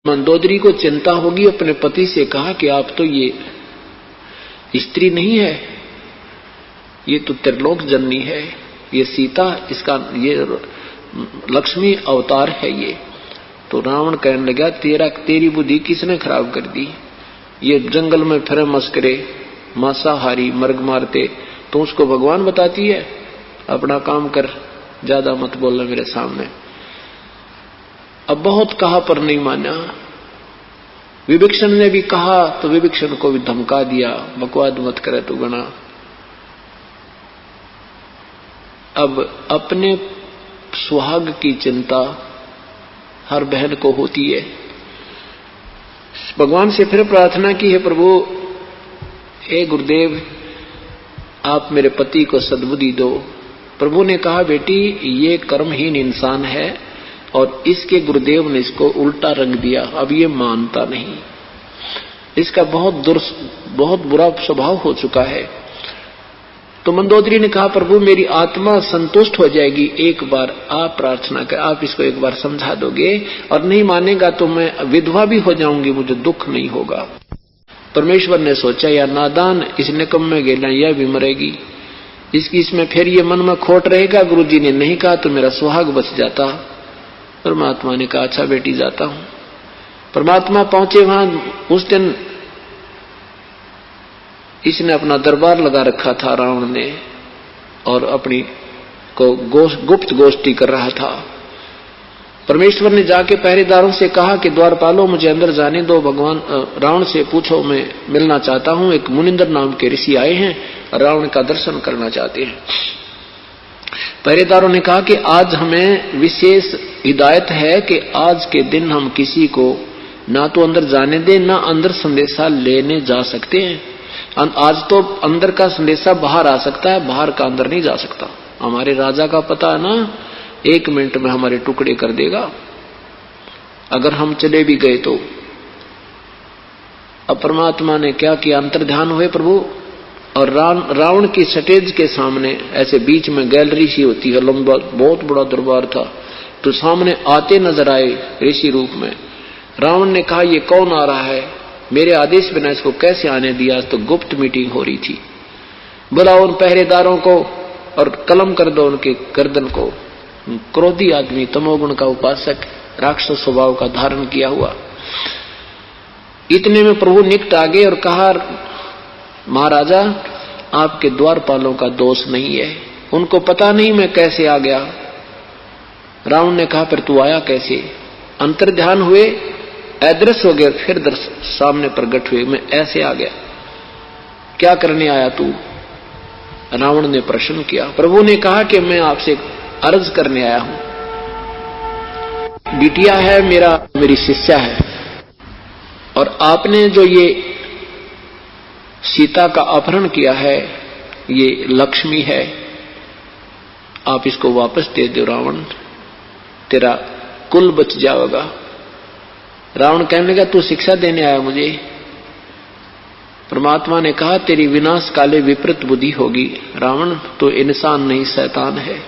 मंदोदरी को चिंता होगी, अपने पति से कहा कि आप तो ये स्त्री नहीं है, ये तो त्रिलोक जननी है, ये सीता, इसका ये लक्ष्मी अवतार है ये। तो रावण कहने लगा तेरी बुद्धि किसने खराब कर दी? ये जंगल में फिर मस्करे, मांसाहारी, मर्ग मारते, तो उसको भगवान बताती है? अपना काम कर, ज्यादा मत बोलना मेरे सामने। अब बहुत कहा पर नहीं माना। विभीषण ने भी कहा तो विभीषण को भी धमका दिया, बकवाद मत करे तू गणा। अब अपने सुहाग की चिंता हर बहन को होती है। भगवान से फिर प्रार्थना की है, प्रभु हे गुरुदेव आप मेरे पति को सद्बुद्धि दो। प्रभु ने कहा बेटी ये कर्महीन इंसान है और इसके गुरुदेव ने इसको उल्टा रंग दिया, अब ये मानता नहीं, इसका बहुत बुरा स्वभाव हो चुका है। तो मंदोदरी ने कहा प्रभु मेरी आत्मा संतुष्ट हो जाएगी, एक बार आप प्रार्थना कर, आप इसको एक बार समझा दोगे, और नहीं मानेगा तो मैं विधवा भी हो जाऊंगी, मुझे दुख नहीं होगा। परमेश्वर ने सोचा या नादान, इस निकम्मे गेला यह भी मरेगी, इसमें फिर ये मन में खोट रहेगा। गुरुजी ने नहीं कहा तो मेरा सुहाग बच जाता। परमात्मा ने कहा अच्छा बेटी जाता हूं। परमात्मा पहुंचे वहां। उस दिन इसने अपना दरबार लगा रखा था रावण ने, और अपनी को गुप्त गोष्ठी कर रहा था। परमेश्वर ने जाके पहरेदारों से कहा कि द्वारपालों मुझे अंदर जाने दो, भगवान रावण से पूछो मैं मिलना चाहता हूं, एक मुनिंदर नाम के ऋषि आए हैं, रावण का दर्शन करना चाहते हैं। पहरेदारों ने कहा कि आज हमें विशेष हिदायत है कि आज के दिन हम किसी को ना तो अंदर जाने दें, ना अंदर संदेशा लेने जा सकते हैं। आज तो अंदर का संदेशा बाहर आ सकता है, बाहर का अंदर नहीं जा सकता। हमारे राजा का पता है ना, 1 मिनट में हमारे टुकड़े कर देगा अगर हम चले भी गए तो। अब परमात्मा ने क्या किया, अंतर्ध्यान हुए प्रभु, और रावण की स्टेज के सामने ऐसे बीच में गैलरी सी होती है, लंबा बहुत बड़ा दरबार था, तो सामने आते नजर आए ऋषि रूप में। रावण ने कहा ये कौन आ रहा है, मेरे आदेश बिना इसको कैसे आने दिया? तो गुप्त मीटिंग हो रही थी। बुलाओ उन पहरेदारों को और कलम कर दो उनके गर्दन को। क्रोधी आदमी, तमोगुण का उपासक, राक्षस स्वभाव का धारण किया हुआ। इतने में प्रभु निकट आ गए और कहा महाराजा आपके द्वारपालों का दोष नहीं है, उनको पता नहीं मैं कैसे आ गया। रावण ने कहा फिर तू आया कैसे? अंतर्ध्यान हुए, अदृश्य हो गए, फिर सामने प्रकट हुए, मैं ऐसे आ गया। क्या करने आया तू? रावण ने प्रश्न किया। प्रभु ने कहा कि मैं आपसे अर्ज करने आया हूं, बिटिया है मेरी शिष्या है, और आपने जो ये सीता का अपहरण किया है ये लक्ष्मी है, आप इसको वापस दे दो रावण, तेरा कुल बच जाएगा। रावण कहने लगा तू शिक्षा देने आया मुझे? परमात्मा ने कहा तेरी विनाश काले विपरीत बुद्धि होगी। रावण तो इंसान नहीं शैतान है,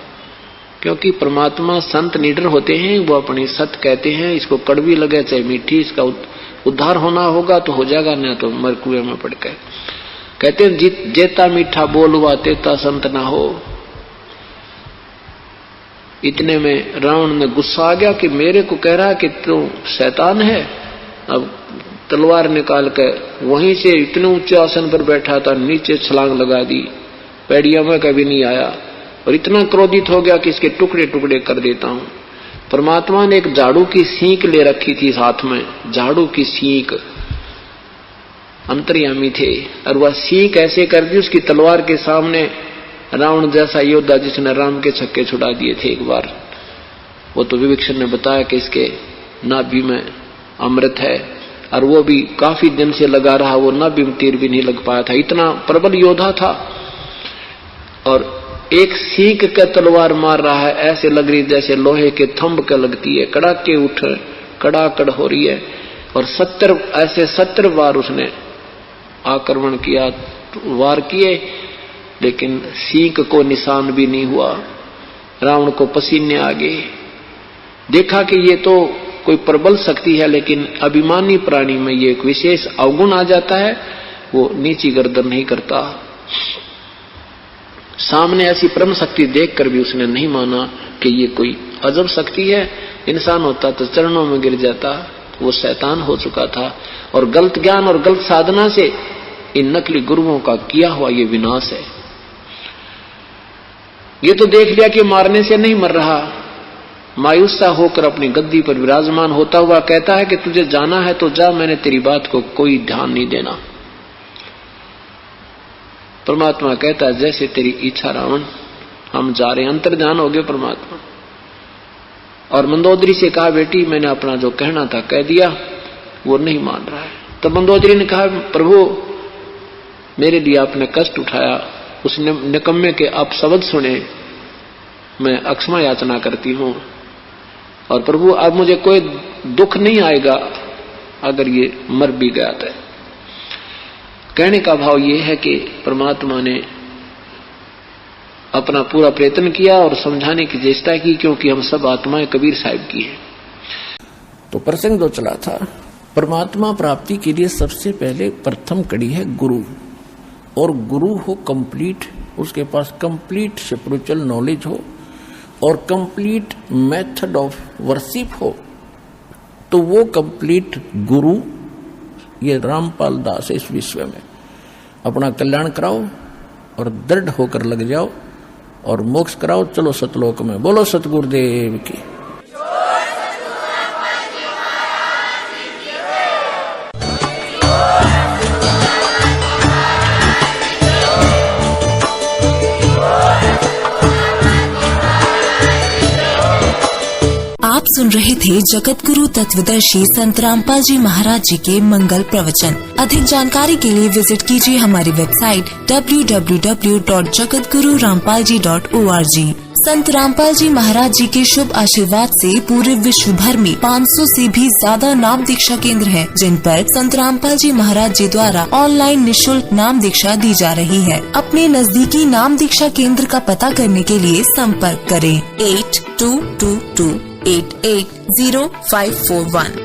क्योंकि परमात्मा संत नीडर होते हैं, वो अपनी सत्य कहते हैं, इसको कड़वी लगे चाहे मीठी, इसका उद्धार होना होगा तो हो जाएगा, न तो मर कुएं में पड़ गए। कहते हैं जेता मीठा बोलवा तेता संत ना हो। इतने में रावण ने गुस्सा आ गया कि मेरे को कह रहा है कि तू शैतान है। अब तलवार निकाल कर वहीं से इतने ऊंचे आसन पर बैठा था, नीचे छलांग लगा दी, पैड़िया में कभी नहीं आया, और इतना क्रोधित हो गया कि इसके टुकड़े टुकड़े कर देता हूं। परमात्मा ने एक झाड़ू की सींक ले रखी थी साथ में, झाड़ू की सींक, अंतर्यामी थे, और वह सींक ऐसे कर दी उसकी तलवार के सामने। रावण जैसा योद्धा जिसने राम के छक्के छुड़ा दिए थे एक बार, वो तो विभीषण ने बताया कि इसके नाभि में अमृत है, और वो भी काफी दिन से लगा रहा, वो नाभि में तीर भी नहीं लग पाया था, इतना प्रबल योद्धा था। और एक सींक का तलवार मार रहा है, ऐसे लग रही जैसे लोहे के थंब के लगती है, कड़ाके उठ कड़ाकड़ हो रही है। और 70 बार उसने आक्रमण किया, वार किए, लेकिन सींक को निशान भी नहीं हुआ। रावण को पसीने आ गए, देखा कि ये तो कोई प्रबल शक्ति है, लेकिन अभिमानी प्राणी में ये एक विशेष अवगुण आ जाता है, वो नीची गर्दन नहीं करता। सामने ऐसी परम शक्ति देखकर भी उसने नहीं माना कि ये कोई अजब शक्ति है। इंसान होता तो चरणों में गिर जाता, वो शैतान हो चुका था। और गलत ज्ञान और गलत साधना से इन नकली गुरुओं का किया हुआ ये विनाश है। ये तो देख लिया कि मारने से नहीं मर रहा, मायूस सा होकर अपनी गद्दी पर विराजमान होता हुआ कहता है कि तुझे जाना है तो जा, मैंने तेरी बात को कोई ध्यान नहीं देना। परमात्मा कहता है जैसे तेरी इच्छा रावण, हम जा रहे हैं। अंतर्ध्यान हो गए परमात्मा। और मंदोदरी से कहा बेटी मैंने अपना जो कहना था कह दिया, वो नहीं मान रहा है। तो मंदोदरी ने कहा प्रभु मेरे लिए आपने कष्ट उठाया, उस निकम्मे के आप शब्द सुने, मैं अक्षमा याचना करती हूं। और प्रभु अब मुझे कोई दुख नहीं आएगा अगर ये मर भी गया तो। कहने का भाव ये है कि परमात्मा ने अपना पूरा प्रयत्न किया और समझाने की चेष्टा की, क्योंकि हम सब आत्माएं कबीर साहिब की हैं। तो प्रसंग जो चला था, परमात्मा प्राप्ति के लिए सबसे पहले प्रथम कड़ी है गुरु। और गुरु हो कंप्लीट, उसके पास कंप्लीट स्पिरिचुअल नॉलेज हो और कंप्लीट मेथड ऑफ वर्शिप हो, तो वो कंप्लीट गुरु ये रामपाल दास इस विश्व में। अपना कल्याण कराओ और दृढ़ होकर लग जाओ और मोक्ष कराओ। चलो सतलोक में। बोलो सतगुरुदेव की। आप सुन रहे थे जगत गुरु तत्वदर्शी संत रामपाल जी महाराज जी के मंगल प्रवचन। अधिक जानकारी के लिए विजिट कीजिए हमारी वेबसाइट www.jagatgururampalji.org। संत रामपाल जी महाराज जी के शुभ आशीर्वाद से पूरे विश्व भर में 500 से भी ज्यादा नाम दीक्षा केंद्र हैं, जिन पर संत रामपाल जी महाराज जी द्वारा ऑनलाइन निःशुल्क नाम दीक्षा दी जा रही है। अपने नजदीकी नाम दीक्षा केंद्र का पता करने के लिए संपर्क करें 8222880541।